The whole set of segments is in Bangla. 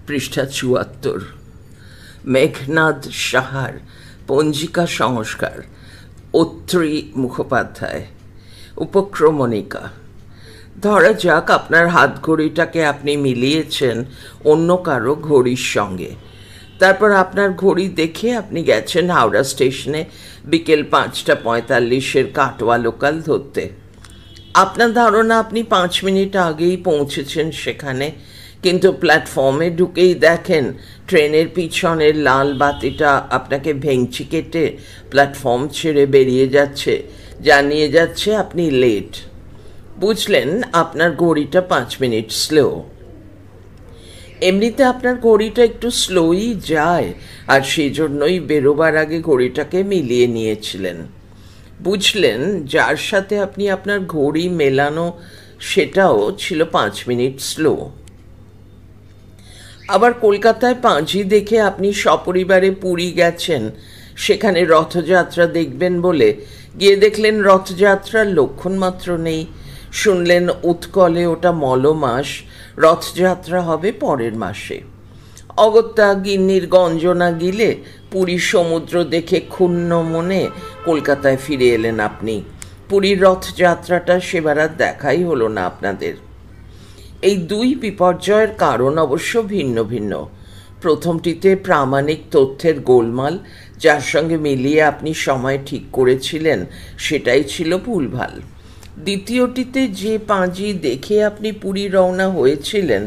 পৃষ্ঠা ৭৪। মেঘনাদ সাহার পঞ্জিকা সংস্কার, অত্রি মুখোপাধ্যায়। উপক্রমণিকা। ধরা যাক আপনার হাত ঘড়িটাকে আপনি মিলিয়েছেন অন্য কারো ঘড়ির সঙ্গে। তারপর আপনার ঘড়ি দেখে আপনি গেছেন হাওড়া স্টেশনে বিকেল ৫টা ৪৫ কাটোয়া লোকাল ধরতে। আপনার ধারণা আপনি ৫ মিনিট আগেই পৌঁছেছেন সেখানে, কিন্তু প্ল্যাটফর্মে ঢুকেই দেখেন ট্রেনের পিছনের লাল বাতিটা আপনাকে ভেঙচি কেটে প্ল্যাটফর্ম ছেড়ে বেরিয়ে যাচ্ছে, জানিয়ে যাচ্ছে আপনি লেট। বুঝলেন আপনার ঘড়িটা ৫ মিনিট স্লো। এমনিতে আপনার ঘড়িটা একটু স্লোই যায়, আর সেই জন্যই বেরোবার আগে ঘড়িটাকে মিলিয়ে নিয়েছিলেন। বুঝলেন যার সাথে আপনি আপনার ঘড়ি মেলানো সেটাও ছিল ৫ মিনিট স্লো। আবার কলকাতায় পাঁজি দেখে আপনি সপরিবারে পুরী গেছেন, সেখানে রথযাত্রা দেখবেন বলে গিয়ে দেখলেন রথযাত্রার লক্ষণ মাত্র নেই। শুনলেন উৎকলে ওটা মলমাস, রথযাত্রা হবে পরের মাসে। অগত্যা গিন্নির গঞ্জনা গিলে পুরীর সমুদ্র দেখে ক্ষুণ্ণ মনে কলকাতায় ফিরে এলেন আপনি। পুরীর রথযাত্রাটা সেবার আর দেখাই হলো না আপনাদের। এই দুই বিপর্যয়ের কারণ অবশ্য ভিন্ন ভিন্ন। প্রথমটিতে প্রামাণিক তথ্যের গোলমাল, যার সঙ্গে মিলিয়ে আপনি সময় ঠিক করেছিলেন সেটাই ছিল ভুলভাল। দ্বিতীয়টিতে যে পাঁজি দেখে আপনি পুরী রওনা হয়েছিলেন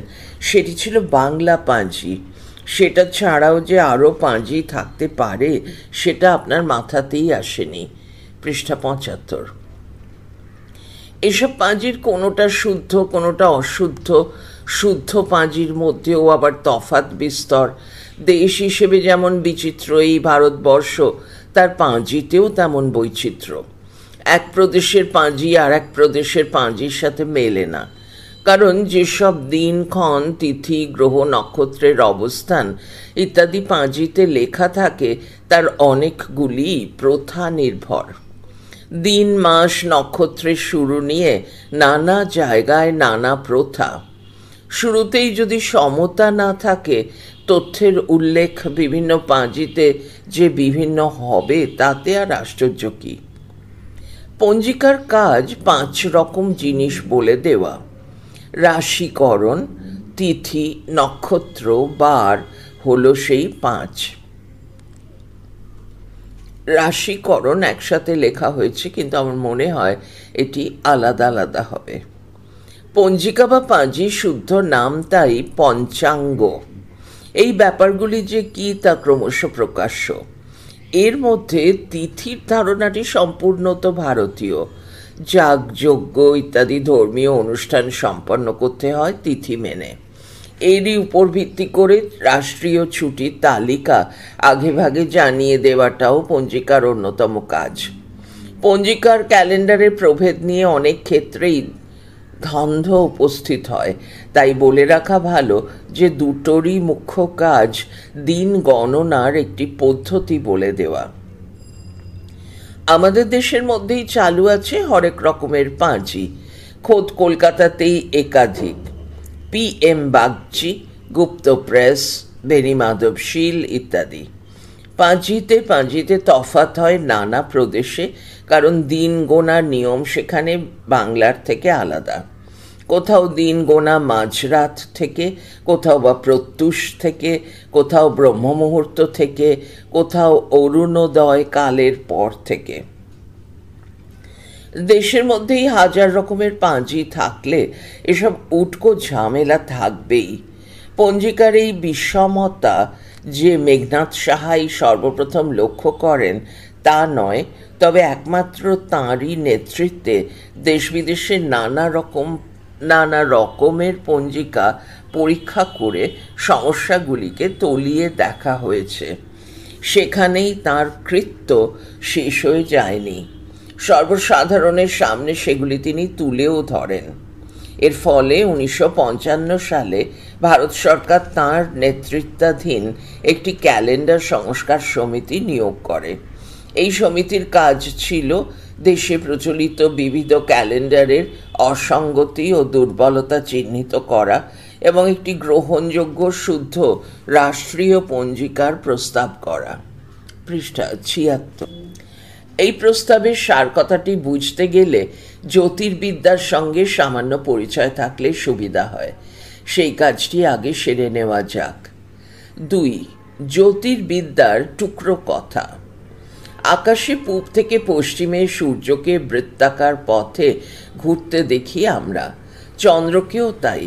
সেটি ছিল বাংলা পাঁজি। সেটা ছাড়াও যে আরও পাঁজি থাকতে পারে সেটা আপনার মাথাতেই আসেনি। পৃষ্ঠা ৭৫। এসব পাঁজির কোনোটা শুদ্ধ, কোনোটা অশুদ্ধ। শুদ্ধ পাঁজির মধ্যেও আবার তফাৎ বিস্তর। দেশ হিসেবে যেমন বিচিত্র এই ভারতবর্ষ, তার পাঁজিতেও তেমন বৈচিত্র্য। এক প্রদেশের পাঁজি আর এক প্রদেশের পাঁজির সাথে মেলে না, কারণ যেসব দিনক্ষণ, তিথি, গ্রহ, নক্ষত্রের অবস্থান ইত্যাদি পাঁজিতে লেখা থাকে তার অনেকগুলি প্রথা নির্ভর। দিন, মাস, নক্ষত্রের শুরু নিয়ে নানা জায়গায় নানা প্রথা। শুরুতেই যদি সমতা না থাকে, তথ্যের উল্লেখ বিভিন্ন পাঁজিতে যে বিভিন্ন হবে তাতে আর আশ্চর্য কি? পঞ্জিকার কাজ ৫ রকম জিনিস বলে দেওয়া। রাশিকরণ, তিথি, নক্ষত্র, বার হলো সেই ৫। রাশিকরণ একসাথে লেখা হয়েছে, কিন্তু আমার মনে হয় এটি আলাদা আলাদা হবে। পঞ্জিকা বা পাঁজি শুদ্ধ নাম তাই পঞ্চাঙ্গ। এই ব্যাপারগুলি যে কি তা ক্রমশ প্রকাশ্য। এর মধ্যে তিথির ধারণাটি সম্পূর্ণত ভারতীয়। যাগযজ্ঞ ইত্যাদি ধর্মীয় অনুষ্ঠান সম্পন্ন করতে হয় তিথি মেনে। এরই উপর ভিত্তি করে রাষ্ট্রীয় ছুটির তালিকা আগেভাগে জানিয়ে দেওয়াটাও পঞ্জিকার অন্যতম কাজ। পঞ্জিকার ক্যালেন্ডারের প্রভেদ নিয়ে অনেক ক্ষেত্রেই দ্বন্দ্ব উপস্থিত হয়, তাই বলে রাখা ভালো যে দুটোরই মুখ্য কাজ দিন গণনার একটি পদ্ধতি বলে দেওয়া। আমাদের দেশের মধ্যেই চালু আছে হরেক রকমের পাঁজি, খোদ কলকাতাতেই একাধিক। PM বাগচি, গুপ্ত প্রেস, বেনি মাধবশীল ইত্যাদি। পাঁজিতে তফাৎ হয় নানা প্রদেশে, কারণ দিন গোনার নিয়ম সেখানে বাংলার থেকে আলাদা। কোথাও দিন গোনা মাঝরাত থেকে, কোথাও বা প্রত্যুষ থেকে, কোথাও ব্রহ্ম মুহূর্ত থেকে, কোথাও অরুণোদয় কালের পর থেকে। দেশের মধ্যেই হাজার রকমের পাঁজি থাকলে এসব উটকো ঝামেলা থাকবেই। পঞ্জিকার এই বিষমতা যে মেঘনাদ সাহাই সর্বপ্রথম লক্ষ্য করেন তা নয়, তবে একমাত্র তাঁরই নেতৃত্বে দেশ বিদেশে নানা রকমের পঞ্জিকা পরীক্ষা করে সমস্যাগুলিকে তলিয়ে দেখা হয়েছে। সেখানেই তাঁর কৃত্য শেষ হয়ে যায়নি। সর্বসাধারণের সামনে সেগুলি তিনি তুলেও ধরেন। এর ফলে ১৯৫৫ সালে ভারত সরকার তাঁর নেতৃত্বাধীন একটি ক্যালেন্ডার সংস্কার সমিতি নিয়োগ করে। এই সমিতির কাজ ছিল দেশে প্রচলিত বিবিধ ক্যালেন্ডারের অসঙ্গতি ও দুর্বলতা চিহ্নিত করা এবং একটি গ্রহণযোগ্য শুদ্ধ রাষ্ট্রীয় পঞ্জিকার প্রস্তাব করা। পৃষ্ঠা ৭৬। এই প্রস্তাবের সার কথাটি বুঝতে গেলে জ্যোতির্বিদ্যার সঙ্গে সামান্য পরিচয় থাকলে সুবিধা হয়। সেই কাজটি আগে সেরে নেওয়া যাক। ২. জ্যোতির্বিদ্যার টুকরো কথা। আকাশে পূব থেকে পশ্চিমে সূর্যকে বৃত্তাকার পথে ঘুরতে দেখি আমরা, চন্দ্রকেও তাই।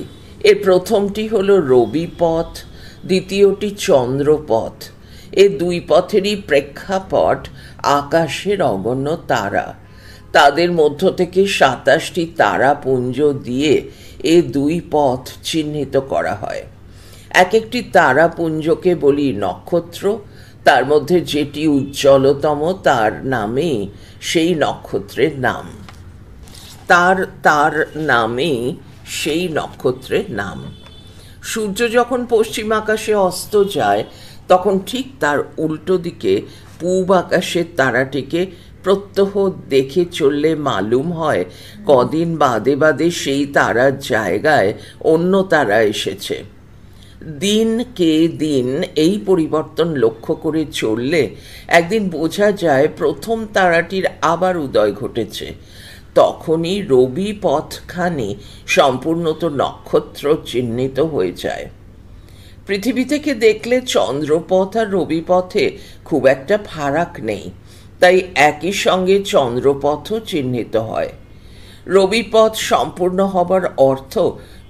এর প্রথমটি হল রবি পথ, দ্বিতীয়টি চন্দ্রপথ। এ দুই পথেরই প্রেক্ষাপট আকাশের অগণ্য তারা। তাদের মধ্য থেকে ২৭টি তারাপুঞ্জ দিয়ে এ দুই পথ চিহ্নিত করা হয়। এক একটি তারাপুঞ্জকে বলি নক্ষত্র, তার মধ্যে যেটি উজ্জ্বলতম তার নামেই সেই নক্ষত্রের নাম। তার নামেই সেই নক্ষত্রের নাম। সূর্য যখন পশ্চিম আকাশে অস্ত যায় তখন ঠিক তার উল্টো দিকে পূব আকাশের তারাটিকে প্রত্যহ দেখে চললে মালুম হয় কদিন বাদে বাদে সেই তারার জায়গায় অন্য তারা এসেছে। দিন কে দিন এই পরিবর্তন লক্ষ্য করে চললে একদিন বোঝা যায় প্রথম তারাটির আবার উদয় ঘটেছে। তখনই রবি পথখানি সম্পূর্ণত নক্ষত্র চিহ্নিত হয়ে যায়। পৃথিবী থেকে দেখলে চন্দ্রপথ আর রবি পথে খুব একটা ফারাক নেই, তাই একই সঙ্গে চন্দ্রপথও চিহ্নিত হয়। রবিপথ সম্পূর্ণ হবার অর্থ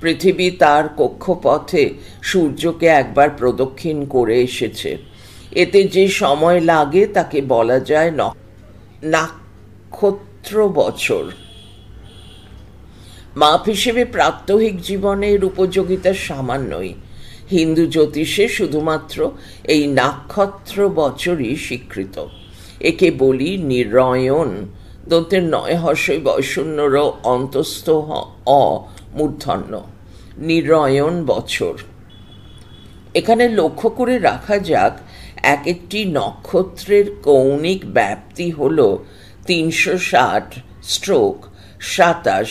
পৃথিবী তার কক্ষপথে সূর্যকে একবার প্রদক্ষিণ করে এসেছে। এতে যে সময় লাগে তাকে বলা যায় নক্ষত্র বছর। মাপ হিসেবে প্রাত্যহিক জীবনের উপযোগিতা সামান্যই। হিন্দু জ্যোতিষে শুধুমাত্র এই নক্ষত্র বছরই স্বীকৃত। একে বলি নিরয়ন। দন্তের নয় হর্ষই বয়শূন্যর অন্তস্থ অ মূর্ধন্য। নিরয়ন বছর। এখানে লক্ষ্য করে রাখা যাক, এক একটি নক্ষত্রের কৌণিক ব্যাপ্তি হল ৩৬০/২৭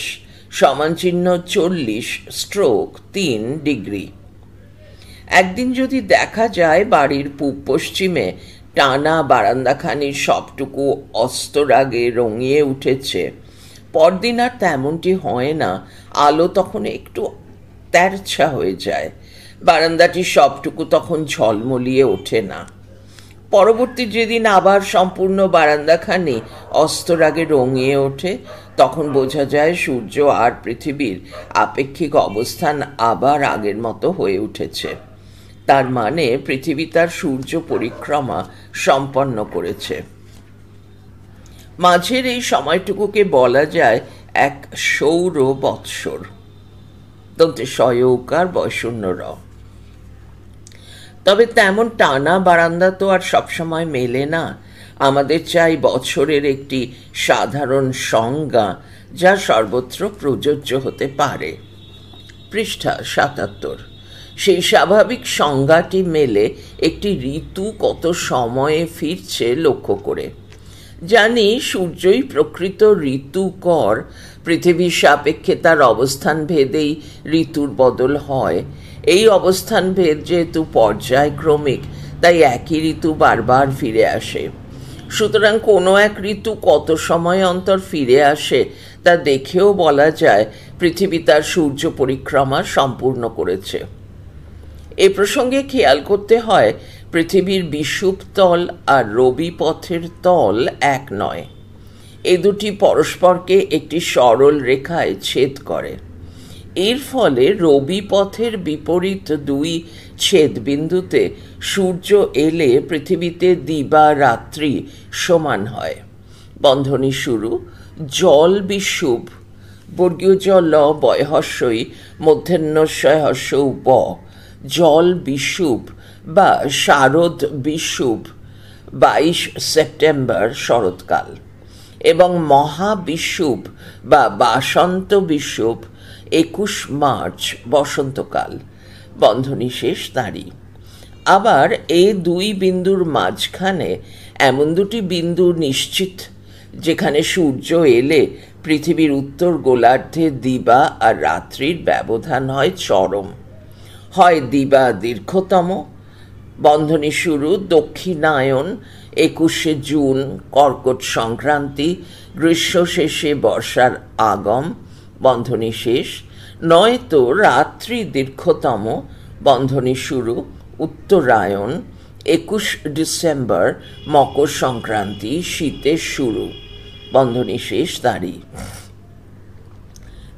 সমানচিহ্ন ৪০/৩ ডিগ্রি। একদিন যদি দেখা যায় বাড়ির পূব পশ্চিমে টানা বারান্দাখানির সবটুকু অস্তরাগে রঙিয়ে উঠেছে, পরদিন আর তেমনটি হয় না। আলো তখন একটু তেরছা হয়ে যায়, বারান্দাটি সবটুকু তখন ঝলমলিয়ে ওঠে না। পরবর্তী যেদিন আবার সম্পূর্ণ বারান্দাখানি অস্তরাগে রঙিয়ে ওঠে, তখন বোঝা যায় সূর্য আর পৃথিবীর আপেক্ষিক অবস্থান আবার আগের মতো হয়ে উঠেছে। তার মানে পৃথিবী তার সূর্য পরিক্রমা সম্পন্ন করেছে। মাঝের এই সময়টুকুকে বলা যায় এক সৌর বৎসর। দন্তে শয়ৌকার বয়শূন্য র। তবে তেমন টানা বারান্দা তো আর সবসময় মেলে না। আমাদের চাই বছরের একটি সাধারণ সংজ্ঞা যা সর্বত্র প্রযোজ্য হতে পারে। পৃষ্ঠা ৭৭। সেই স্বাভাবিক সংজ্ঞাটি মেলে একটি ঋতু কত সময়ে ফিরছে লক্ষ্য করে। জানি সূর্যই প্রকৃত ঋতুকর। পৃথিবীর সাপেক্ষে তার অবস্থান ভেদেই ঋতুর বদল হয়। এই অবস্থান ভেদ যেহেতু পর্যায়ক্রমিক, তাই একই ঋতু বারবার ফিরে আসে। সুতরাং কোনো এক ঋতু কত সময় অন্তর ফিরে আসে তা দেখেও বলা যায় পৃথিবী তার সূর্য পরিক্রমা সম্পূর্ণ করেছে। এ প্রসঙ্গে খেয়াল করতে হয় পৃথিবীর বিষুব তল আর রবি পথের তল এক নয়। এ দুটি পরস্পরকে একটি সরল রেখায় ছেদ করে। এর ফলে রবি পথের বিপরীত দুই ছেদবিন্দুতে সূর্য এলে পৃথিবীতে দিবা রাত্রি সমান হয়। বন্ধনী শুরু। জল বিষুব বর্গীয় জ ল বয়হস্যই মধ্যাহ্নস্বয় হস্যৌ ব। জল বিষুব বা শারদ বিষুব ২২ সেপ্টেম্বর শরৎকাল এবং মহাবিষুব বা বাসন্ত বিষুব ২১ মার্চ বসন্তকাল। বন্ধনী শেষ তারিখ। আবার এই দুই বিন্দুর মাঝখানে এমন দুটি বিন্দু নিশ্চিত যেখানে সূর্য এলে পৃথিবীর উত্তর গোলার্ধে দিবা আর রাত্রির ব্যবধান হয় চরম। হয় দিবা দীর্ঘতম, বন্ধনী শুরু দক্ষিণায়ন 21শে জুন, কর্কট সংক্রান্তি, গ্রীষ্ম শেষে বর্ষার আগম, বন্ধনী শেষ, নয়তো রাত্রি দীর্ঘতম, বন্ধনী শুরু উত্তরায়ণ 21 ডিসেম্বর, মকর সংক্রান্তি, শীতের শুরু, বন্ধনী শেষ তারিখ।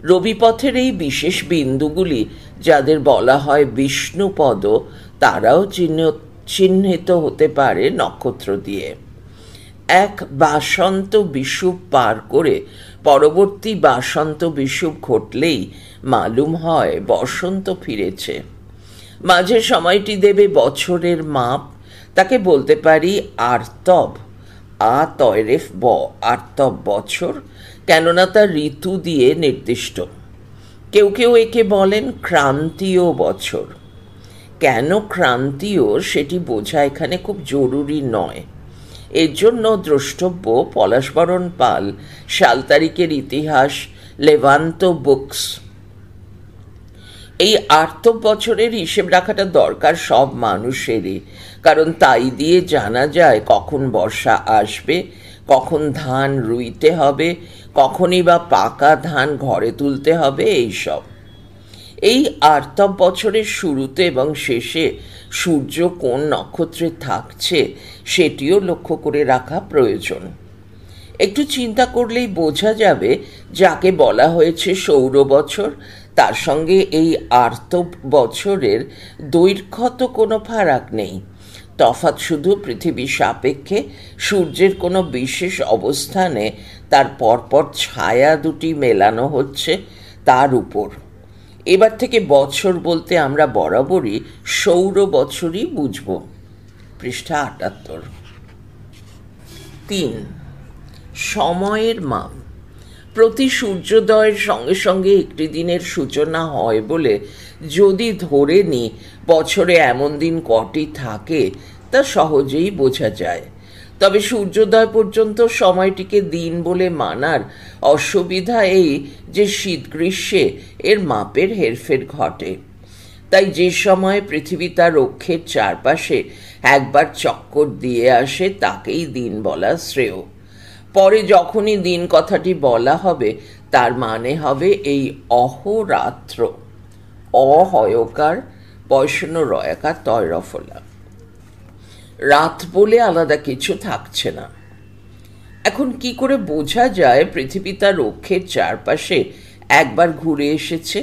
রবিপথের এই বিশেষ বিন্দুগুলি যাদের বলা হয় বিষ্ণুপদ, তারাও চিহ্নিত হতে পারে নক্ষত্র দিয়ে। এক বাসন্ত বিষুব পার করে পরবর্তী বাসন্ত বিষুব ঘটলেই মালুম হয় বসন্ত ফিরেছে। মাঝে সময়টি দেবে বছরের মাপ, তাকে বলতে পারি আর্তব, তয়রেফ ব, আর্তব বছর, কেননা তা ঋতু দিয়ে নির্দিষ্ট। কেউ কেউ একে বলেন ক্রান্তীয় বছর। কেন ক্রান্তীয় সেটি বোঝা এখানে খুব জরুরি নয়। এর জন্য দ্রষ্টব্য পলাশবরণ পাল, সাল তারিখের ইতিহাস, লেভান্ত বুকস। এই আর্তব বছরের হিসেব রাখাটা দরকার সব মানুষেরই, কারণ তাই দিয়ে জানা যায় কখন বর্ষা আসবে, কখন ধান রুইতে হবে, কখনই বা পাকা ধান ঘরে তুলতে হবে, এইসব। এই আর্তব বছরের শুরুতে এবং শেষে সূর্য কোন নক্ষত্রে থাকছে সেটিও লক্ষ্য করে রাখা প্রয়োজন। একটু চিন্তা করলেই বোঝা যাবে যাকে বলা হয়েছে সৌর বছর, তার সঙ্গে এই আর্তব বছরের দৈর্ঘ্যত কোনো ফারাক নেই। তফাৎ শুধু পৃথিবীর সাপেক্ষে সূর্যের কোনো বিশেষ অবস্থানে তার পরপর ছায়া দুটি মেলানো হচ্ছে তার উপর। এবার থেকে বছর বলতে আমরা বরাবরই সৌর বছরই বুঝব। পৃষ্ঠা ৭৮। ৩. সময়ের মাপ। প্রতি সূর্যোদয়ের সঙ্গে সঙ্গে একটি দিনের সূচনা হয় বলে যদি ধরে নিই বছরে এমন দিন কটি থাকে তা সহজেই বোঝা যায়। তবে সূর্যোদয় পর্যন্ত সময়টিকে দিন বলে মানার অসুবিধা এই যে শীত গ্রীষ্মে এর মাপের হেরফের ঘটে। তাই যে সময় পৃথিবী তার অক্ষের চারপাশে একবার চক্কর দিয়ে আসে তাকেই দিন বলা শ্রেয়। পরে যখনই দিন কথাটি বলা হবে তার মানে হবে এই অহরাত্র, অহয়কার বৈষ্ণ রয়াকার তয়রফলা, রাত বলে আলাদা কিছু থাকছে না। এখন কি করে বোঝা যায় পৃথিবী তার অক্ষের চারপাশে একবার ঘুরে এসেছে?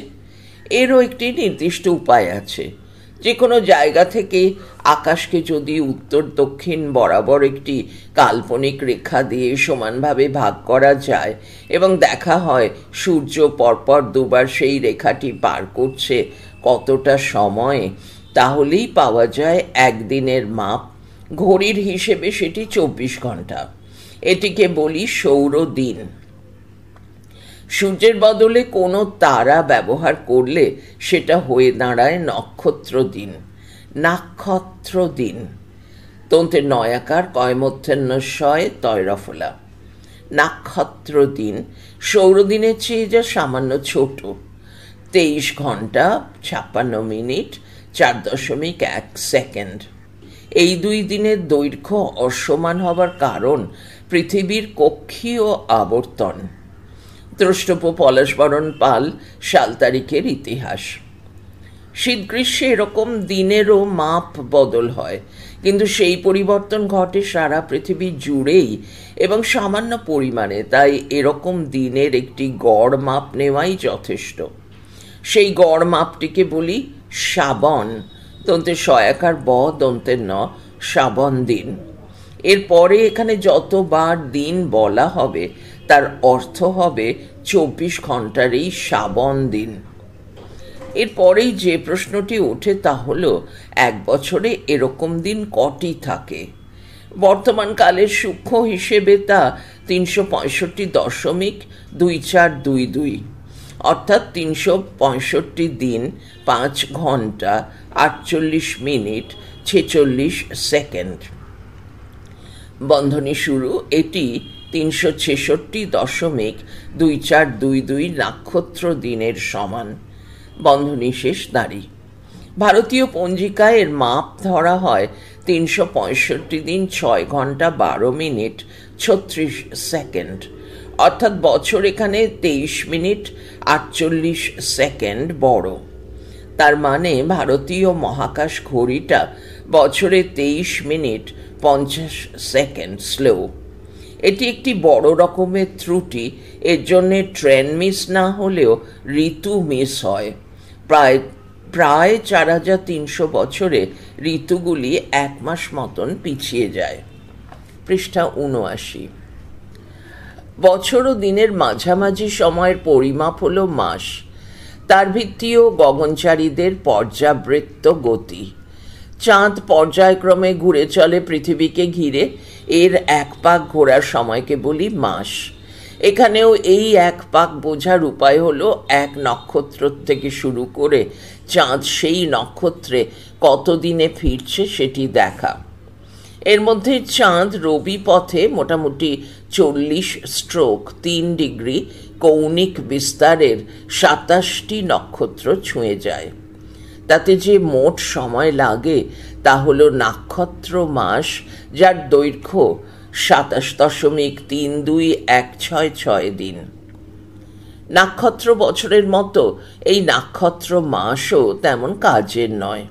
এরও একটি নির্দিষ্ট উপায় আছে। যে কোনো জায়গা থেকে আকাশকে যদি উত্তর দক্ষিণ বরাবর একটি কাল্পনিক রেখা দিয়ে সমানভাবে ভাগ করা যায় এবং দেখা হয় সূর্য পরপর দুবার সেই রেখাটি পার করছে কতটা সময়ে, তাহলেই পাওয়া যায় একদিনের মাপ। ঘড়ির হিসেবে সেটি 24 ঘন্টা। এটিকে বলি সৌর দিন। সূর্যের বদলে কোনো তারা ব্যবহার করলে সেটা হয়ে দাঁড়ায় নক্ষত্র দিন, নাক্ষত্র দিন। তন্ত্রের নয়াকার কয়মধ্যন্নশয় তয়রফলা। নাক্ষত্র দিন সৌরদিনের চেয়ে যা সামান্য ছোট, 23 ঘন্টা 56 মিনিট 4.1 সেকেন্ড। এই দুই দিনের দৈর্ঘ্য অসমান হবার কারণ পৃথিবীর কক্ষীয় আবর্তন। দ্রষ্টব্য পলাশবরণ পাল, সাল তারিখের ইতিহাস। শীত গ্রীষ্মে এরকম দিনেরও মাপ বদল হয়, কিন্তু সেই পরিবর্তন ঘটে সারা পৃথিবী জুড়েই এবং সামান্য পরিমাণে। তাই এরকম দিনের একটি গড় মাপ নেওয়াই যথেষ্ট। সেই গড় মাপটিকে বলি শ্রাবণ, দন্তের সয়াকার ব, দন্তের ন, শ্রাবণ দিন। এরপরে এখানে যতবার দিন বলা হবে তার অর্থ হবে 24 ঘন্টার এই শ্রাবণ দিন। এরপরেই যে প্রশ্নটি ওঠে তা হলো এক বছরে এরকম দিন কটি থাকে? বর্তমান কালের সূক্ষ্ম হিসেবে তা 365.2422, অর্থাৎ 365 দিন 5 ঘন্টা 48 মিনিট 46 সেকেন্ড। বন্ধনী শুরু, এটি 366.2422 নক্ষত্র দিনের সমান। বন্ধনী শেষ দাঁড়ি। ভারতীয় পঞ্জিকায় এর মাপ ধরা হয় 365 দিন 6 ঘন্টা 12 মিনিট 36 সেকেন্ড, অর্থাৎ বছর এখানে 23 মিনিট 48 সেকেন্ড বড়। তার মানে ভারতীয় মহাকাশ ঘড়িটা বছরে 23 মিনিট 50 সেকেন্ড স্লো। এটি একটি বড় রকমের ত্রুটি। এর জন্যে ট্রেন মিস না হলেও ঋতু মিস হয়। প্রায় 4300 বছরে ঋতুগুলি 1 মাস মতন পিছিয়ে যায়। পৃষ্ঠা 79। বছর ও দিনের মাঝামাঝি সময়ের পরিমাপ হল মাস। তার ভিত্তিও গগনচারীদের পর্যাবৃত্ত গতি। চাঁদ পর্যায়ক্রমে ঘুরে চলে পৃথিবীকে ঘিরে। এর 1 পাক ঘোরার সময়কে বলি মাস। এখানেও এই 1 পাক বোঝার উপায় হলো এক নক্ষত্র থেকে শুরু করে চাঁদ সেই নক্ষত্রে কত দিনে ফিরছে সেটি দেখা। এর মধ্যে চাঁদ রবি পথে মোটামুটি 40 / 3 ডিগ্রি কৌণিক বিস্তারের 27টি নক্ষত্র ছুঁয়ে যায়। তাতে যে মোট সময় লাগে তা হল নক্ষত্র মাস, যার দৈর্ঘ্য 27.32166 দিন। নক্ষত্র বছরের মতো এই নক্ষত্র মাসও তেমন কাজের নয়।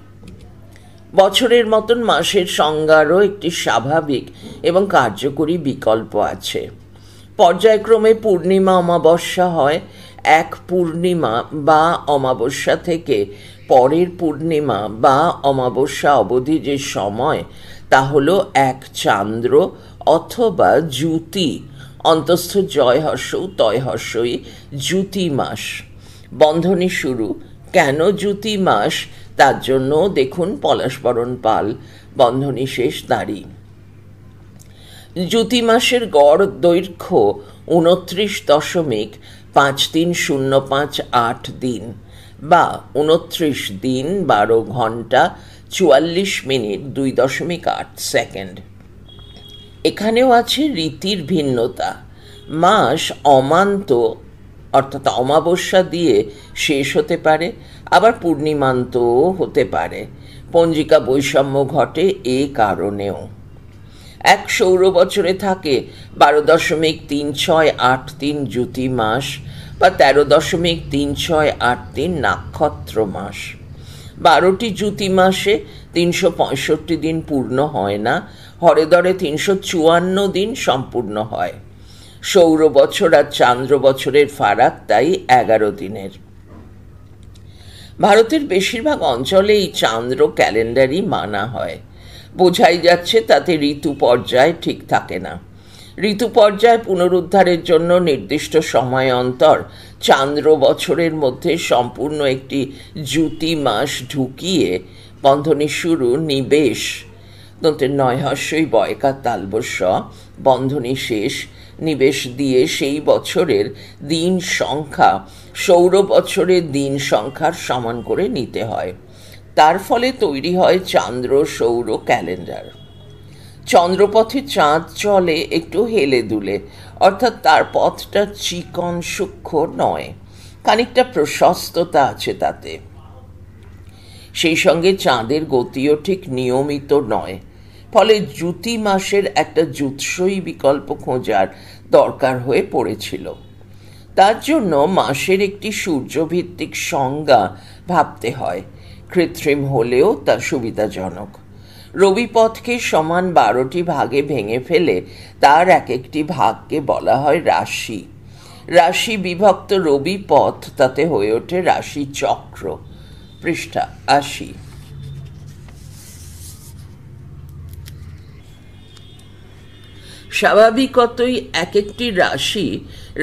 বছরের মতন মাসের সংজ্ঞারও একটি স্বাভাবিক এবং কার্যকরী বিকল্প আছে। পর্যায়ক্রমে পূর্ণিমা অমাবস্যা হয়। এক পূর্ণিমা বা অমাবস্যা থেকে পরের পূর্ণিমা বা অমাবস্যা অবধি যে সময়, তা হলো এক চান্দ্র অথবা জ্যুতি, অন্তস্থ জয় হর্ষৌ তয় হর্ষই, জ্যুতি মাস। বন্ধনী শুরু। কেন জ্যুতি মাস তার জন্য দেখুন পলাশবরণ পাল। বন্ধনী শেষ দাঁড়ি। জ্যুতি মাসের গড় দৈর্ঘ্য 29.5305 দিন বা 29 দিন 12 ঘন্টা 44 মিনিট 2.8 সেকেন্ড। এখানেও আছে রীতির ভিন্নতা। মাস অমান্ত অর্থাৎ অমাবস্যা দিয়ে শেষ হতে পারে, আবার পূর্ণিমান্তও হতে পারে। পঞ্জিকা বৈষম্য ঘটে এ কারণেও। এক সৌর বছরে থাকে 12.3683 জ্যুতি মাস বা 13.3683 নক্ষত্র মাস। 12টি জ্যুতি মাসে 365 দিন পূর্ণ হয় না, হরে ধরে 354 দিন সম্পূর্ণ হয়। সৌর বছর আর চান্দ্র বছরের ফারাক তাই 11 দিনের। ভারতের বেশিরভাগ অঞ্চলে এই চান্দ্র ক্যালেন্ডারই মানা হয়। বোঝাই যাচ্ছে তাতে ঋতু পর্যায় ঠিক থাকে না। ঋতু পর্যায় পুনরুদ্ধারের জন্য নির্দিষ্ট সময় অন্তর চান্দ্র বছরের মধ্যে সম্পূর্ণ একটি জ্যুতি মাস ঢুকিয়ে বন্ধনী শুরু নিবেশ দন্তের 9 হর্ষই বয়কার তালবস্য বন্ধনী শেষ নিবেশ দিয়ে সেই বছরের দিন সংখ্যা সৌর বছরের দিন সংখ্যার সমান করে নিতে হয়। তার ফলে তৈরি হয় চান্দ্র সৌর ক্যালেন্ডার। চন্দ্রপথে চাঁদ চলে একটু হেলে দুলে, অর্থাৎ তার পথটা চিকন সূক্ষ্ম নয়, খানিকটা প্রশস্ততা আছে তাতে। সেই সঙ্গে চাঁদের গতিও ঠিক নিয়মিত নয়, ফলে জ্যুতি মাসের একটা জুৎসই বিকল্প খোঁজার দরকার হয়ে পড়েছিল। তার জন্য মাসের একটি সূর্যভিত্তিক সংজ্ঞা ভাবতে হয়, কৃত্রিম হলেও তা সুবিধাজনক। রবিপথকে সমান 12টি ভাগে ভেঙে ফেলে তার এক একটি ভাগকে বলা হয় রাশি। রাশি বিভক্ত রবিপথ তাতে হয়ে ওঠে রাশি চক্র। পৃষ্ঠা 80। স্বাভাবিকতই এক একটি রাশি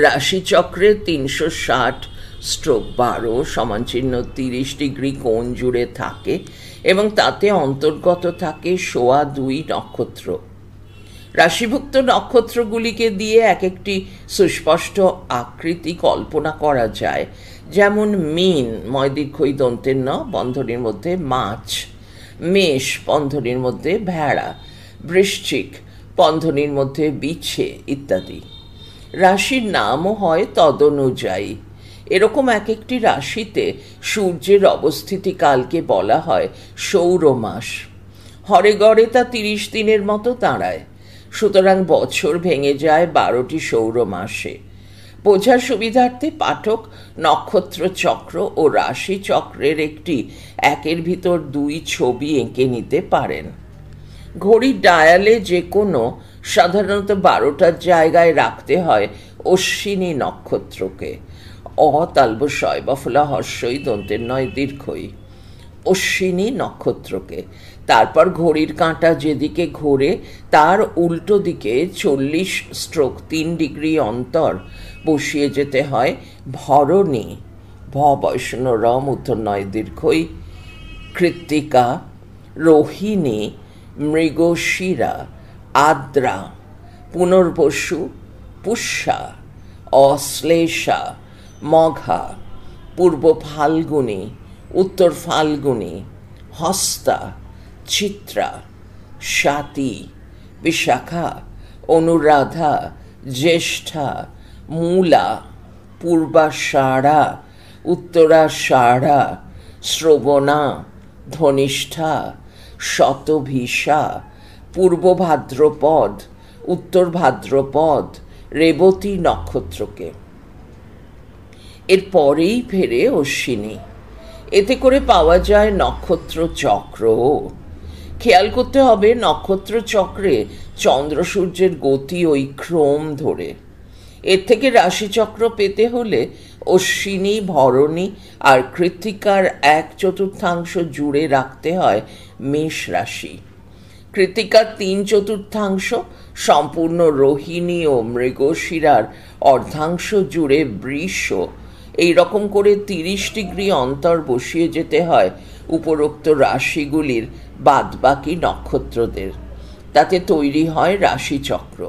রাশিচক্রের 360/12 সমানচিহ্ন 30 ডিগ্রি কোণ জুড়ে থাকে এবং তাতে অন্তর্গত থাকে 2.25 নক্ষত্র। রাশিভুক্ত নক্ষত্রগুলিকে দিয়ে এক একটি সুস্পষ্ট আকৃতি কল্পনা করা যায়, যেমন মীন ময়দীর্ঘই দন্তের ন বন্ধনীর মধ্যে মাছ, মেষ বন্ধনীর মধ্যে ভেড়া, বৃশ্চিক বন্ধনীর মধ্যে বিছে ইত্যাদি। রাশির নামও হয় তদনুযায়ী। এরকম এক একটি রাশিতে সূর্যের অবস্থিতি কালকে বলা হয় সৌরমাস। হরে গড়ে তা 30 দিনের মতো দাঁড়ায়। সুতরাং বছর ভেঙে যায় 12টি সৌরমাসে। বোঝার সুবিধার্থে পাঠক নক্ষত্র চক্র ও রাশি চক্রের একটি একের ভিতর 2 ছবি এঁকে নিতে পারেন। ঘড়ির ডায়ালে যে কোনো সাধারণত 12টার জায়গায় রাখতে হয় অশ্বিনী নক্ষত্রকে। তালব শয় বফলা হর্ষই দন্তের নয় দীর্ঘই। অশ্বিনী নক্ষত্রকে। তারপর ঘড়ির কাঁটা যেদিকে ঘোরে তার উল্টো দিকে 40-3 ডিগ্রি অন্তর বসিয়ে যেতে হয় ভরণী, ভ বৈষ্ণব রম উত্তর নয় দীর্ঘই, কৃত্তিকা, রোহিণী, মৃগশিরা, আদ্রা, পুনর্বসু, পুষ্যা, অশ্লেষা, মঘা, পূর্ব ফাল্গুনী, উত্তর ফাল্গুনী, হস্তা, চিত্রা, স্বাতী, বিশাখা, অনুরাধা, জ্যেষ্ঠা, মূলা, পূর্বাষাঢ়া, উত্তরাষাঢ়া, শ্রবণা, ধনিষ্ঠা, শতভিষা, পূর্ব ভাদ্রপদ, উত্তর ভাদ্রপদ, রেবতী নক্ষত্রকে। এর পরেই ফেরে অশ্বিনী। এতে করে পাওয়া যায় নক্ষত্র চক্র। খেয়াল করতে হবে নক্ষত্র চক্রে চন্দ্র সূর্যের গতি ওই ক্রম ধরে। এর থেকে রাশিচক্র পেতে হলে অশ্বিনী, ভরণী আর কৃত্তিকার 1/4 জুড়ে রাখতে হয় মেষ রাশি। কৃত্তিকার 3/4 সম্পূর্ণ রোহিণী ও মৃগশিরার অর্ধাংশ জুড়ে বৃষ। এই রকম করে 30 ডিগ্রি অন্তর বসিয়ে যেতে হয় উপরোক্ত রাশিগুলির বাদবাকি নক্ষত্রদের। তাতে তৈরি হয় রাশিচক্র।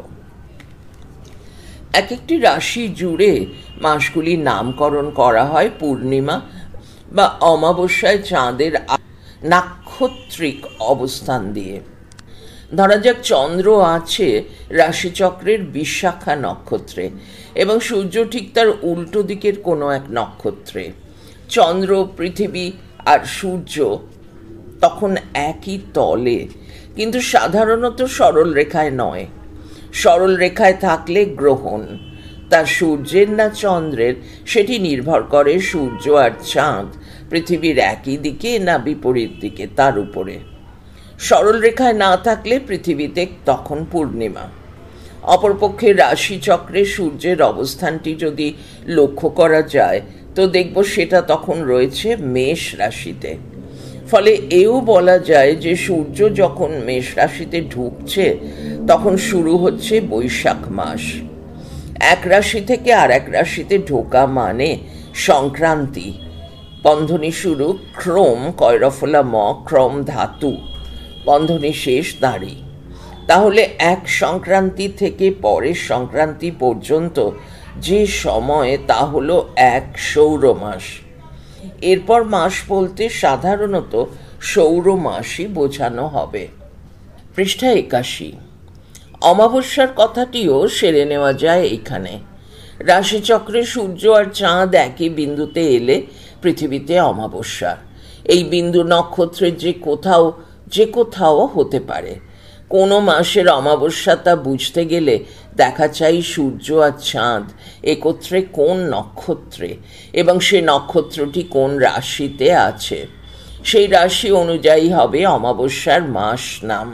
এক একটি রাশি জুড়ে মাসগুলির নামকরণ করা হয় পূর্ণিমা বা অমাবস্যায় চাঁদের নাক্ষত্রিক অবস্থান দিয়ে। ধরা যাক চন্দ্র আছে রাশিচক্রের বিশাখা নক্ষত্রে এবং সূর্য ঠিক তার উল্টো দিকের কোনো এক নক্ষত্রে। চন্দ্র, পৃথিবী আর সূর্য তখন একই তলে, কিন্তু সাধারণত সরল রেখায় নয়। সরল রেখায় থাকলে গ্রহণ, তা সূর্যের না চন্দ্রের সেটি নির্ভর করে সূর্য আর চাঁদ পৃথিবীর একই দিকে না বিপরীত দিকে তার উপরে। সরল রেখায় না থাকলে পৃথিবীতে তখন পূর্ণিমা। অপরপক্ষে রাশিচক্রে সূর্যের অবস্থানটি যদি লক্ষ্য করা যায় তো দেখব সেটা তখন রয়েছে মেষ রাশিতে। ফলে এও বলা যায় যে সূর্য যখন মেষ রাশিতে ঢুকছে তখন শুরু হচ্ছে বৈশাখ মাস। এক রাশি থেকে আর এক রাশিতে ঢোকা মানে সংক্রান্তি। বন্ধনী শুরু ক্রম, কয়রফলা ম, ক্রম ধাতু, বন্ধনী শেষ দাঁড়ি। তাহলে এক সংক্রান্তি থেকে পরের সংক্রান্তি পর্যন্ত যে সময় তা হলো এক সৌর মাস। এরপর মাস বলতে সাধারণত সৌর মাসই বোঝানো হবে। পৃষ্ঠা 81। অমাবস্যার কথাটিও সেরে নেওয়া যায় এইখানে। রাশিচক্রে সূর্য আর চাঁদ একই বিন্দুতে এলে পৃথিবীতে অমাবস্যা। এই বিন্দু নক্ষত্রের যে কোথাও হতে পারে। কোনো মাসের অমাবস্যা তা বুঝতে গেলে দেখা চাই সূর্য আর চাঁদ একত্রে কোন নক্ষত্রে এবং সে নক্ষত্রটি কোন রাশিতে আছে। সেই রাশি অনুযায়ী হবে অমাবস্যার মাস নাম।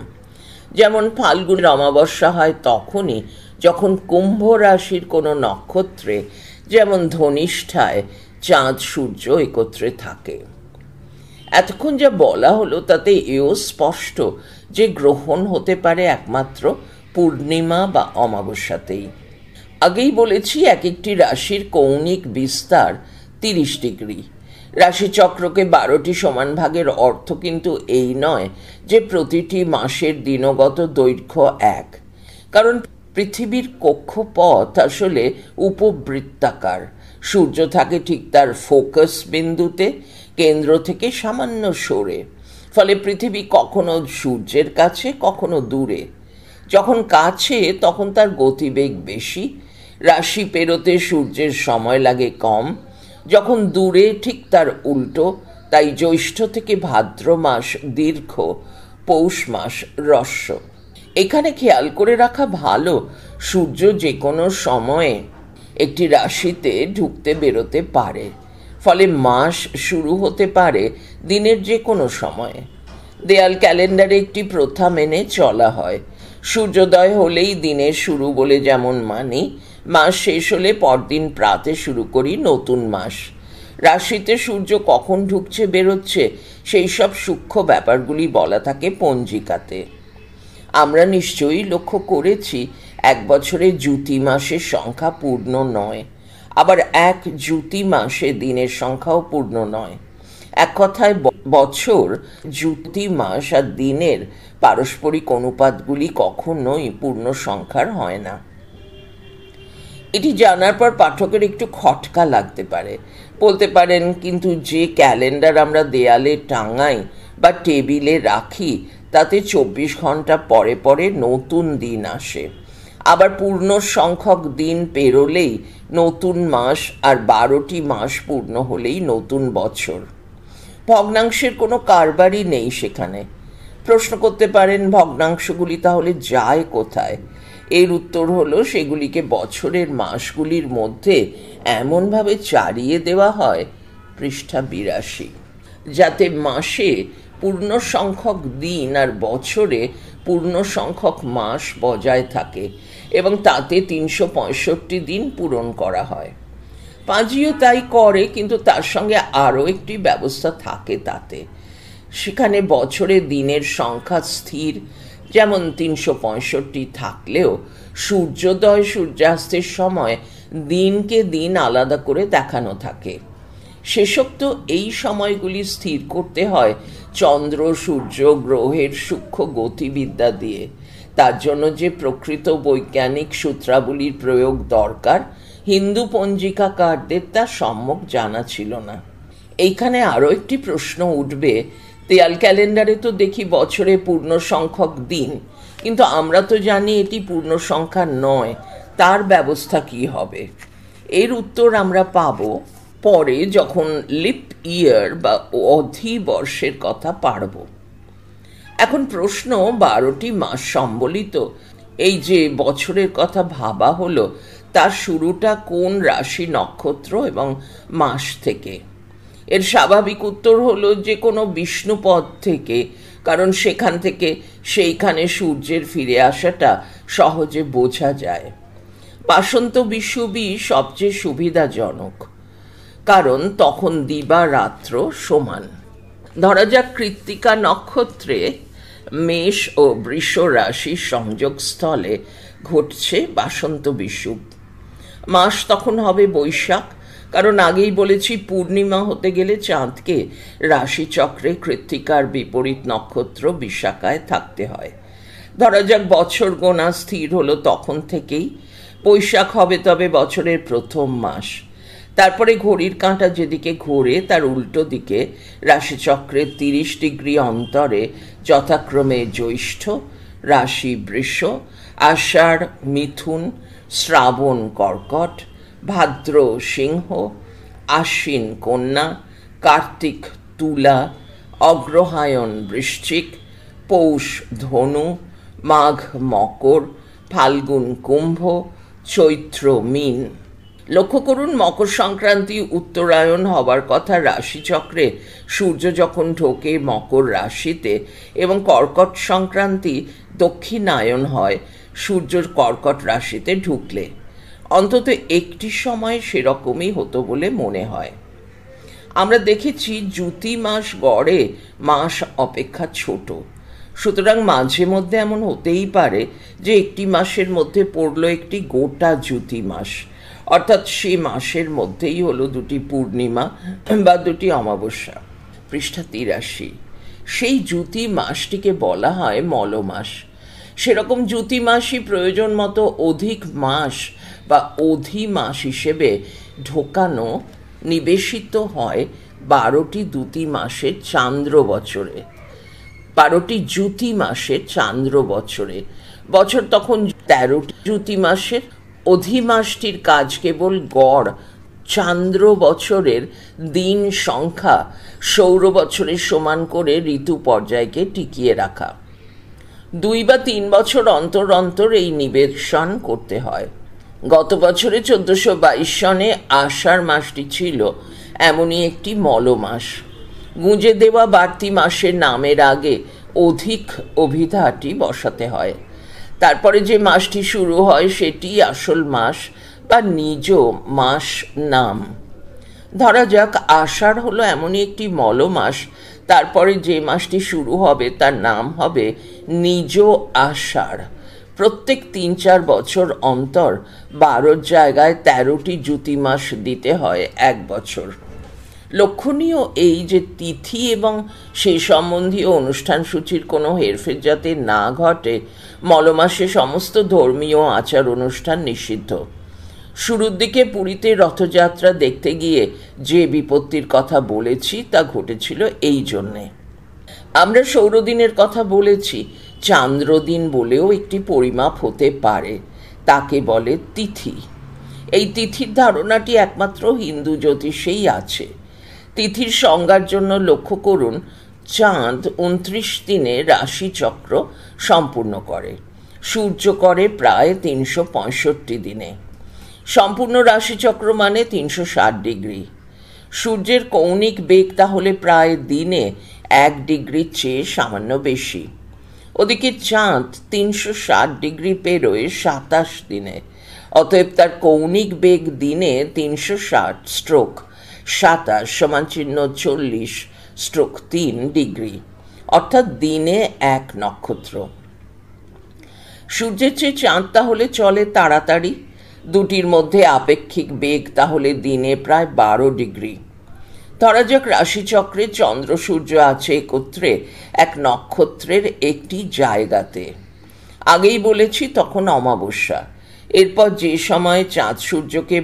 যেমন ফাল্গুনের অমাবস্যা হয় তখনই যখন কুম্ভ রাশির কোনো নক্ষত্রে, যেমন ধনিষ্ঠায়, চাঁদ সূর্য একত্রে থাকে। এতক্ষণ যা বলা হলো তাতে এও স্পষ্ট যে গ্রহণ হতে পারে একমাত্র পূর্ণিমা বা অমাবস্যাতেই। আগেই বলেছি এক একটি রাশির কৌণিক বিস্তার 30 ডিগ্রি। রাশিচক্রকে 12টি সমান ভাগের অর্থ কিন্তু এই নয় যে প্রতিটি মাসের দিনগত দৈর্ঘ্য এক, কারণ পৃথিবীর কক্ষপথ আসলে উপবৃত্তাকার। সূর্য থাকে ঠিক তার ফোকাস বিন্দুতে, কেন্দ্র থেকে সামান্য সরে। ফলে পৃথিবী কখনো সূর্যের কাছে কখনো দূরে। যখন কাছে তখন তার গতিবেগ বেশি, রাশি পেরোতে সূর্যের সময় লাগে কম। যখন দূরে ঠিক তার উল্টো। তাই জ্যৈষ্ঠ থেকে ভাদ্র মাস দীর্ঘ, পৌষ মাস হ্রস্ব। এখানে খেয়াল করে রাখা ভালো, সূর্য যে কোনো সময়ে একটি রাশিতে ঢুকতে বেরোতে পারে, ফলে মাস শুরু হতে পারে দিনের যে কোনো সময়ে। দেয়াল ক্যালেন্ডারে একটি প্রথা মেনে চলা হয়, সূর্যোদয় হলেই দিনের শুরু বলে যেমন মানি, মাস শেষ হলে পরদিন প্রাতে শুরু করি নতুন মাস। রাশিতে সূর্য কখন ঢুকছে বেরোচ্ছে সেই সব সূক্ষ্ম ব্যাপারগুলি বলা থাকে পঞ্জিকাতে। আমরা নিশ্চয়ই লক্ষ্য করেছি এক বছরে জ্যুতি মাসের সংখ্যা পূর্ণ নয়, আবার এক জ্যুতি মাসে দিনের সংখ্যাও পূর্ণ নয়। এক কথায় বছর, জ্যুতি মাস আর দিনের পারস্পরিক অনুপাতগুলি কখনোই পূর্ণ সংখ্যার হয় না। এটি জানার পর পাঠকের একটু খটকা লাগতে পারে। বলতে পারেন, কিন্তু যে ক্যালেন্ডার আমরা দেয়ালে টাঙাই বা টেবিলে রাখি তাতে 24 ঘন্টা পরে পরে নতুন দিন আসে, আবার পূর্ণ সংখ্যক দিন পেরোলেই নতুন মাস, আর 12টি মাস পূর্ণ হলেই নতুন বছর। ভগ্নাংশের কোনো কারবারই নেই সেখানে। প্রশ্ন করতে পারেন, ভগ্নাংশগুলি তাহলে যায় কোথায়? এর উত্তর হলো, সেগুলিকে বছরের মাসগুলির মধ্যে এমনভাবে চালিয়ে দেওয়া হয়, পৃষ্ঠা 82, যাতে মাসে পূর্ণ সংখ্যক দিন আর বছরে পূর্ণ সংখ্যক মাস বজায় থাকে এবং তাতে 365 দিন পূরণ করা হয়। পাঁজিও তাই করে, কিন্তু তার সঙ্গে আরও একটি ব্যবস্থা থাকে তাতে। সেখানে বছরে দিনের সংখ্যা স্থির, যেমন 365 থাকলেও সূর্যোদয় সূর্যাস্তের সময় দিনকে দিন আলাদা করে দেখানো থাকে। শেষোক্ত এই সময়গুলি স্থির করতে হয় চন্দ্র, সূর্য, গ্রহের সূক্ষ্ম গতিবিদ্যা দিয়ে। তার জন্য যে প্রকৃত বৈজ্ঞানিক সূত্রাবলীর প্রয়োগ দরকার, হিন্দু পঞ্জিকাকারদের তা সম্যক জানা ছিল না। এইখানে আরও একটি প্রশ্ন উঠবে, দেয়াল ক্যালেন্ডারে তো দেখি বছরে পূর্ণ সংখ্যক দিন, কিন্তু আমরা তো জানি এটি পূর্ণ সংখ্যা নয়, তার ব্যবস্থা কি হবে? এর উত্তর আমরা পাব পরে, যখন লিপ ইয়ার বা অধিবর্ষের কথা পারব। এখন প্রশ্ন, 12টি মাস সম্বলিত এই যে বছরের কথা ভাবা হলো, তার শুরুটা কোন রাশি, নক্ষত্র এবং মাস থেকে? এর স্বাভাবিক উত্তর হলো যে কোনো বিষ্ণুপদ থেকে, কারণ সেখান থেকে সেইখানে সূর্যের ফিরে আসাটা সহজে বোঝা যায়। বাসন্ত বিষুবই সবচেয়ে সুবিধাজনক, কারণ তখন দিবা রাত্র সমান। ধরা যাক কৃত্তিকা নক্ষত্রে মেষ ও বৃষ রাশির সংযোগ স্থলে ঘটছে বাসন্ত বিষুব। মাস তখন হবে বৈশাখ, কারণ আগেই বলেছি পূর্ণিমা হতে গেলে চাঁদকে রাশিচক্রে কৃত্তিকার বিপরীত নক্ষত্র বিশাখায় থাকতে হয়। ধরা যাক বছর গোনা স্থির হলো তখন থেকেই। বৈশাখ হবে তবে বছরের প্রথম মাস। তারপরে ঘড়ির কাঁটা যেদিকে ঘোরে তার উল্টো দিকে রাশিচক্রের 30 ডিগ্রি অন্তরে যথাক্রমে জ্যৈষ্ঠ, রাশি বৃষ, আষাঢ় মিথুন, শ্রাবণ কর্কট, ভাদ্র সিংহ, আশ্বিন কন্যা, কার্তিক তুলা, অগ্রহায়ণ বৃশ্চিক, পৌষ ধনু, মাঘ মকর, ফাল্গুন কুম্ভ, চৈত্র মীন। লক্ষ্য করুন, মকর সংক্রান্তি উত্তরায়ণ হবার কথা রাশিচক্রে সূর্য যখন ঢোকে মকর রাশিতে, এবং কর্কট সংক্রান্তি দক্ষিণায়ন হয় সূর্য কর্কট রাশিতে ঢুকলে। অন্তত একটি সময় সেরকমই হতো বলে মনে হয়। আমরা দেখেছি জ্যুতি মাস গড়ে মাস অপেক্ষা ছোট, সুতরাং মাঝে মধ্যে এমন হতেই পারে যে একটি মাসের মধ্যে পড়ল একটি গোটা জ্যুতি মাস, অর্থাৎ সে মাসের মধ্যেই হলো 2টি পূর্ণিমা বা 2টি অমাবস্যা। পৃষ্ঠা 83। সেই জ্যুতি মাসটিকে বলা হয় মলমাস। সেরকম জ্যুতি মাসই প্রয়োজন মতো অধিক মাস বা অধিমাস হিসেবে ঢোকানো নিবেশিত হয় 12টি দ্যুতি মাসের চান্দ্র বছরে, 12টি জ্যুতি মাসের চান্দ্র বছরে। বছর তখন 13টি জ্যুতি মাসের। অধিমাসটির কাজ কেবল গড় চান্দ্র বছরের দিন সংখ্যা সৌর বছরের সমান করে ঋতু পর্যায়কে টিকিয়ে রাখা। 2 বা 3 বছর অন্তর অন্তর এই নিবেশন করতে হয়। গত বছরে 1422 সনে আষাঢ় মাসটি ছিল এমনই একটি মল মাস। গুঁজে দেওয়া বাড়তি মাসের নামের আগে অধিক অভিধাটি বসাতে হয়। তারপরে যে মাসটি শুরু হয় সেটি আসল মাস বা নিজ মাস নাম। ধরা যাক আষাঢ় হলো এমনই একটি মল মাস, তারপরে যে মাসটি শুরু হবে তার নাম হবে নিজ আষাঢ়। প্রত্যেক 3-4 বছর অন্তর 12 জায়গায় 13টি জ্যুতি মাস দিতে হয় 1 বছর। লক্ষণীয় এই যে তিথি এবং সেই সম্বন্ধীয় অনুষ্ঠান সূচির কোনো হেরফের যাতে না ঘটে, মলমাসে সমস্ত ধর্মীয় আচার অনুষ্ঠান নিষিদ্ধ। শুরুর দিকে পুরীতে রথযাত্রা দেখতে গিয়ে যে বিপত্তির কথা বলেছি তা ঘটেছিল এই জন্যে। আমরা সৌরদিনের কথা বলেছি, চান্দ্রদিন বলেও একটি পরিমাপ হতে পারে, তাকে বলে তিথি। এই তিথির ধারণাটি একমাত্র হিন্দু জ্যোতিষেই আছে। তিথির সংজ্ঞার জন্য লক্ষ্য করুন, চাঁদ 29 দিনে রাশিচক্র সম্পূর্ণ করে, সূর্য করে প্রায় 365 দিনে। সম্পূর্ণ রাশিচক্র মানে 360 ডিগ্রি। সূর্যের কৌণিক বেগ তাহলে প্রায় দিনে 1 ডিগ্রির চেয়ে সামান্য বেশি। ওদিকে চাঁদ 360 ডিগ্রি পেরোয় 27 দিনে, অতএব তার কৌণিক বেগ দিনে 360/27 =40/3 ডিগ্রি, অর্থাৎ দিনে 1 নক্ষত্র। সূর্যের চেয়ে চাঁদ তাহলে চলে তাড়াতাড়ি, দুটির মধ্যে আপেক্ষিক বেগ তাহলে দিনে প্রায় 12 ডিগ্রি। ধরা যাক রাশিচক্রে চন্দ্র সূর্য আছে একত্রে এক নক্ষত্রের একটি জায়গাতে। আগেই বলেছি তখন অমাবস্যা। এরপর যে সময়ে চাঁদ সূর্যকে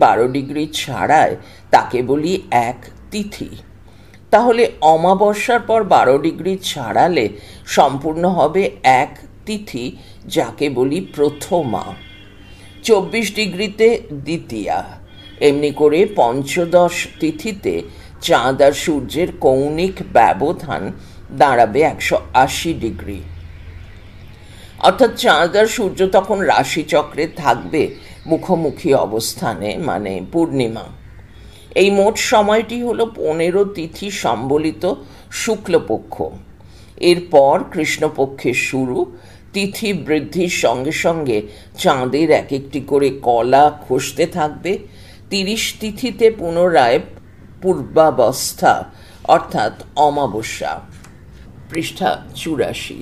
12 ডিগ্রি ছাড়ায় তাকে বলি এক তিথি। তাহলে অমাবস্যার পর 12 ডিগ্রি ছাড়ালে সম্পূর্ণ হবে এক তিথি, যাকে বলি প্রথমা। 24 ডিগ্রিতে দ্বিতীয়া। এমনি করে পঞ্চদশ তিথিতে চাঁদ আর সূর্যের কৌণিক ব্যবধান দাঁড়াবে 180 ডিগ্রি। অর্থাৎ চাঁদ আর সূর্য তখন রাশিচক্রে থাকবে মুখোমুখি অবস্থানে, মানে পূর্ণিমা। এই মোট সময়টি হলো 15 তিথি সম্বলিত শুক্লপক্ষ। এরপর কৃষ্ণপক্ষের শুরু। তিথি বৃদ্ধির সঙ্গে সঙ্গে চাঁদের এক একটি করে কলা খসতে থাকবে। 30 তিথিতে পুনরায় পূর্বাবস্থা, অর্থাৎ অমাবস্যা। পৃষ্ঠা 84।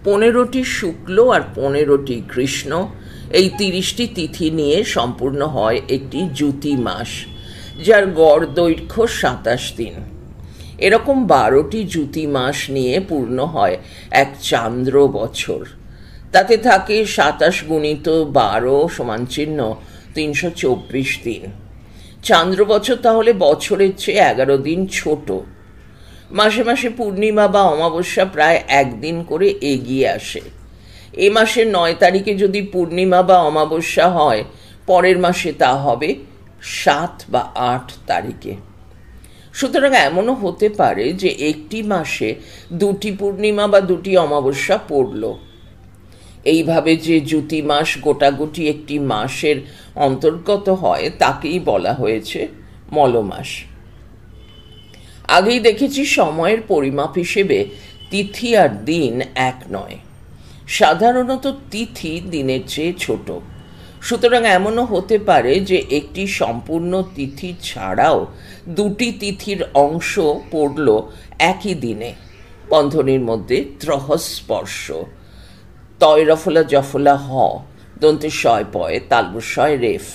15টি শুক্ল আর 15টি কৃষ্ণ, এই 30টি তিথি নিয়ে সম্পূর্ণ হয় একটি জ্যুতি মাস, যার গড় দৈর্ঘ্য 27 দিন। এরকম 12টি জ্যুতি মাস নিয়ে পূর্ণ হয় এক চান্দ্র বছর। তাতে থাকে 27 গুণিত 12 = 324 দিন। চান্দ্র বছর তাহলে বছরের চেয়ে 11 দিন ছোট। মাসে মাসে পূর্ণিমা বা অমাবস্যা প্রায় 1 দিন করে এগিয়ে আসে। এ মাসের 9 তারিখে যদি পূর্ণিমা বা অমাবস্যা হয়, পরের মাসে তা হবে 7 বা 8 তারিখে। সুতরাং এমনও হতে পারে যে একটি মাসে 2টি পূর্ণিমা বা 2টি অমাবস্যা পড়ল। এইভাবে যে জ্যুতি মাস গোটাগুটি একটি মাসের অন্তর্গত হয় তাকেই বলা হয়েছে মলমাস। আগেই দেখেছি সময়ের পরিমাপ হিসেবে তিথি আর দিন এক নয়। সাধারণত তিথি দিনের চেয়ে ছোট। সুতরাং এমনও হতে পারে যে একটি সম্পূর্ণ তিথি ছাড়াও 2টি তিথির অংশ পড়ল একই দিনে। বন্ধনীর মধ্যে ত্রহস্পর্শ, তয় রফলা জফলা হ, দন্তে শয় পয়, তালবস্যয় রেফ।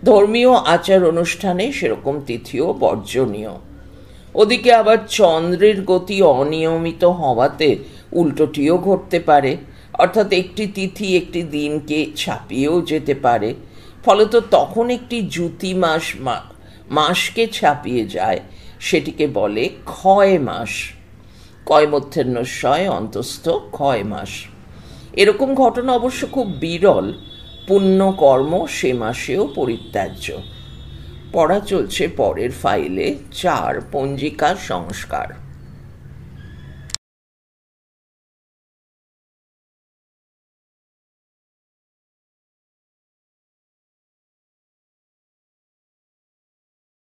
ধর্মীয় আচার অনুষ্ঠানে সেরকম তিথিও বর্জনীয়। ওদিকে আবার চন্দ্রের গতি অনিয়মিত হওয়াতে উল্টোটিও ঘটতে পারে, অর্থাৎ একটি তিথি একটি দিনকে ছাপিয়েও যেতে পারে। ফলত তখন একটি জ্যুতি মাসকে ছাপিয়ে যায়, সেটিকে বলে ক্ষয় মাস। কয়মধ্যাহ্নস্বয় অন্তস্থ ক্ষয় মাস। এরকম ঘটনা অবশ্য খুব বিরল। পুণ্যকর্ম সে মাসেও পরিত্যাজ্য। পড়া চলছে পরের ফাইলে 4 পঞ্জিকা সংস্কার।